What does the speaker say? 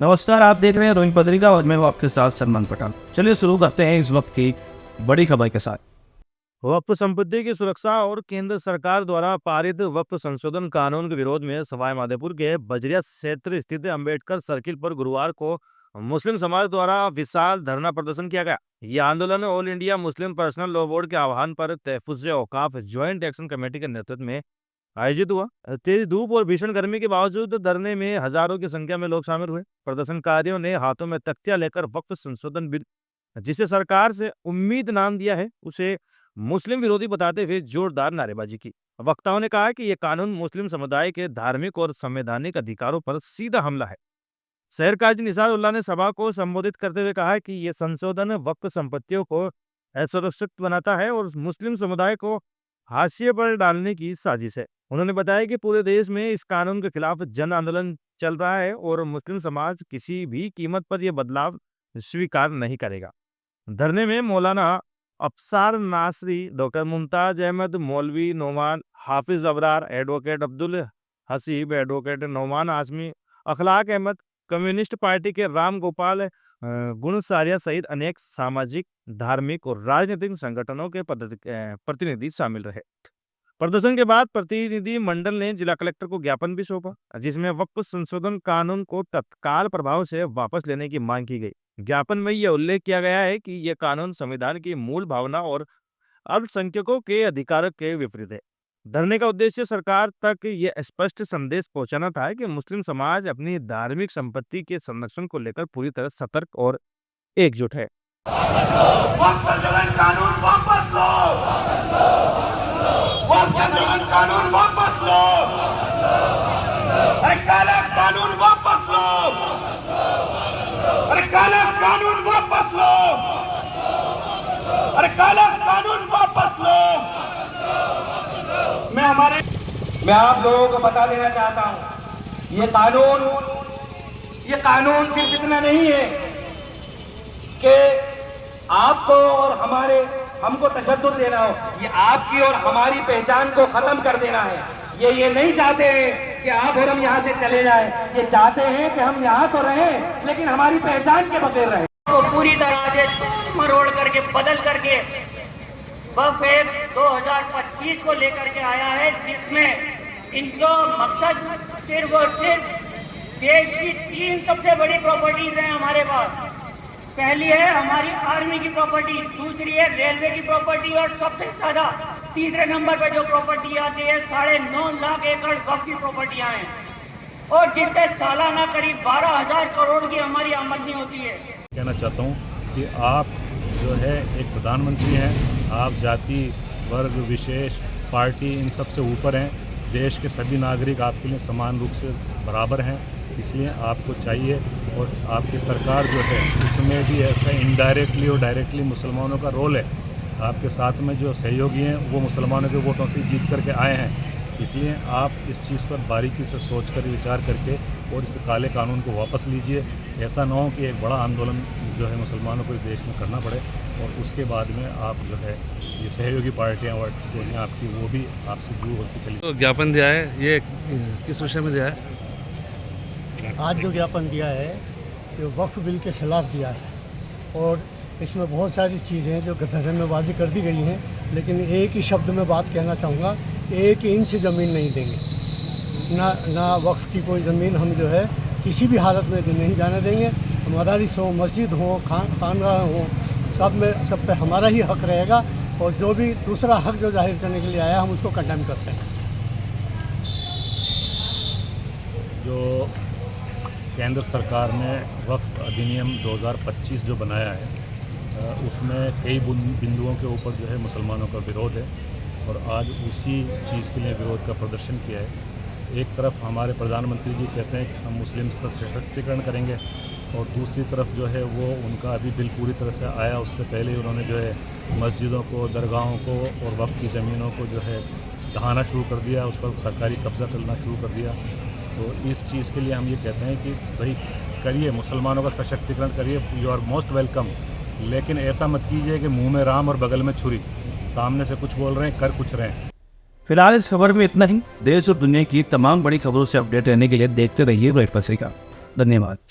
नमस्कार, आप देख रहे हैं रोहित पत्रिका और मैं हूं आपके साथ सलमान पठान। चलिए शुरू करते हैं इस वक्त की बड़ी खबर के साथ। वक्फ संपत्ति की सुरक्षा और केंद्र सरकार द्वारा पारित वक्फ संशोधन कानून के विरोध में सवाई माधोपुर के बजरिया क्षेत्र स्थित अंबेडकर सर्किल पर गुरुवार को मुस्लिम समाज द्वारा विशाल धरना प्रदर्शन किया गया। यह आंदोलन all India Muslim personal law board के आह्वान पर तहफुज़ औकाफ ज्वाइंट एक्शन कमेटी के नेतृत्व में आयोजित हुआ। तेज धूप और भीषण गर्मी के बावजूद धरने में हजारों की संख्या में लोग शामिल हुए। प्रदर्शनकारियों ने हाथों में तख्तियां लेकर वक्फ संशोधन बिल, जिसे सरकार से उम्मीद नाम दिया है, उसे मुस्लिम विरोधी बताते हुए जोरदार नारेबाजी की। वक्ताओं ने कहा कि यह कानून मुस्लिम समुदाय के धार्मिक और संवैधानिक अधिकारों पर सीधा हमला है। शहर काजी निसार उल्लाह ने सभा को संबोधित करते हुए कहा कि यह संशोधन वक्फ संपत्तियों को असुरक्षित बनाता है और मुस्लिम समुदाय को हाशिए पर डालने की साजिश है। उन्होंने बताया कि पूरे देश में इस कानून के खिलाफ जन आंदोलन चल रहा है और मुस्लिम समाज किसी भी कीमत पर यह बदलाव स्वीकार नहीं करेगा। धरने में मौलाना अफसार नासरी, डॉक्टर मुमताज अहमद, मौलवी नोमान, हाफिज अबरार, एडवोकेट अब्दुल हसीब, एडवोकेट नोमान आजमी, अखलाक अहमद, कम्युनिस्ट पार्टी के राम गोपाल गुणसारिया सहित अनेक सामाजिक, धार्मिक और राजनीतिक संगठनों के प्रतिनिधि शामिल रहे। प्रदर्शन के बाद प्रतिनिधि मंडल ने जिला कलेक्टर को ज्ञापन भी सौंपा, जिसमें वक्फ संशोधन कानून को तत्काल प्रभाव से वापस लेने की मांग की गई। ज्ञापन में यह उल्लेख किया गया है कि यह कानून संविधान की मूल भावना और अल्पसंख्यकों के अधिकार के विपरीत है। धरने का उद्देश्य सरकार तक यह स्पष्ट संदेश पहुंचाना था कि मुस्लिम समाज अपनी धार्मिक संपत्ति के संरक्षण को लेकर पूरी तरह सतर्क और एकजुट है। वक्फ संशोधन कानून वापस लो, वक्फ संशोधन कानून वापस लो, अरे काला कानून वापस लो, अरे काला कानून वापस लो, अरे काला कानून वापस लो। मैं आप लोगों को बता देना चाहता हूं, ये कानून सिर्फ इतना नहीं है कि आपको और हमको तशद्दुद देना हो, ये आपकी और हमारी पहचान को खत्म कर देना है। ये नहीं चाहते हैं कि आप और हम यहाँ से चले जाएं, ये चाहते हैं कि हम यहाँ तो रहें लेकिन हमारी पहचान के बगैर रहें। को पूरी तरह से मरोड़ करके बदल करके वक्फ 2025 को लेकर के आया है, जिसमें इनका मकसद सिर्फ और सिर्फ देश की 3 सबसे बड़ी प्रॉपर्टीज हैं हमारे पास। पहली है हमारी आर्मी की प्रॉपर्टी, दूसरी है रेलवे की प्रॉपर्टी और सबसे ज्यादा तीसरे नंबर पर जो प्रॉपर्टी आती है 9.5 लाख एकड़ वक्फ की प्रॉपर्टियां हैं और जिससे सालाना करीब 12,000 करोड़ की हमारी आमदनी होती है। कहना चाहता हूँ कि आप जो है एक प्रधानमंत्री हैं, आप जाति वर्ग विशेष पार्टी इन सब से ऊपर हैं। देश के सभी नागरिक आपके लिए समान रूप से बराबर हैं, इसलिए आपको चाहिए और आपकी सरकार जो है उसमें भी ऐसा इनडायरेक्टली और डायरेक्टली मुसलमानों का रोल है। आपके साथ में जो सहयोगी हैं वो मुसलमानों के वोटों से जीत करके आए हैं, इसलिए आप इस चीज़ पर बारीकी से सोच कर विचार करके और इस काले कानून को वापस लीजिए। ऐसा ना हो कि एक बड़ा आंदोलन जो है मुसलमानों को इस देश में करना पड़े और उसके बाद में आप जो है ये सहयोगी पार्टियाँ और जो हैं आपकी वो भी आपसे दूर होती चली। तो ज्ञापन दिया है, ये किस विषय में दिया है? आज जो ज्ञापन दिया है ये वक्फ बिल के खिलाफ दिया है और इसमें बहुत सारी चीज़ें हैं जो धरने में वाज़ी कर दी गई हैं, लेकिन एक ही शब्द में बात कहना चाहूँगा, 1 इंच ज़मीन नहीं देंगे, ना वक्फ की कोई ज़मीन हम जो है किसी भी हालत में नहीं जाने देंगे। मदारिस हो, मस्जिद हो, खानगाह हो, सब पे हमारा ही हक रहेगा और जो भी दूसरा हक जो जाहिर करने के लिए आया हम उसको कंडेम करते हैं। जो केंद्र सरकार ने वक्फ अधिनियम 2025 जो बनाया है उसमें कई बिंदुओं के ऊपर जो है मुसलमानों का विरोध है और आज उसी चीज़ के लिए विरोध का प्रदर्शन किया है। एक तरफ हमारे प्रधानमंत्री जी कहते हैं कि हम मुस्लिम्स का सशक्तिकरण करेंगे और दूसरी तरफ जो है वो उनका अभी बिल पूरी तरह से आया उससे पहले ही उन्होंने जो है मस्जिदों को, दरगाहों को और वक्फ की ज़मीनों को जो है ढहाना शुरू कर दिया, उस पर सरकारी कब्ज़ा करना शुरू कर दिया। तो इस चीज़ के लिए हम ये कहते हैं कि भाई करिए, मुसलमानों का सशक्तिकरण करिए, यू आर मोस्ट वेलकम, लेकिन ऐसा मत कीजिए कि मुंह में राम और बगल में छुरी, सामने से कुछ बोल रहे हैं कर कुछ रहे हैं। फिलहाल इस खबर में इतना ही। देश और दुनिया की तमाम बड़ी खबरों से अपडेट रहने के लिए देखते रहिए रोहित पत्रिका। धन्यवाद।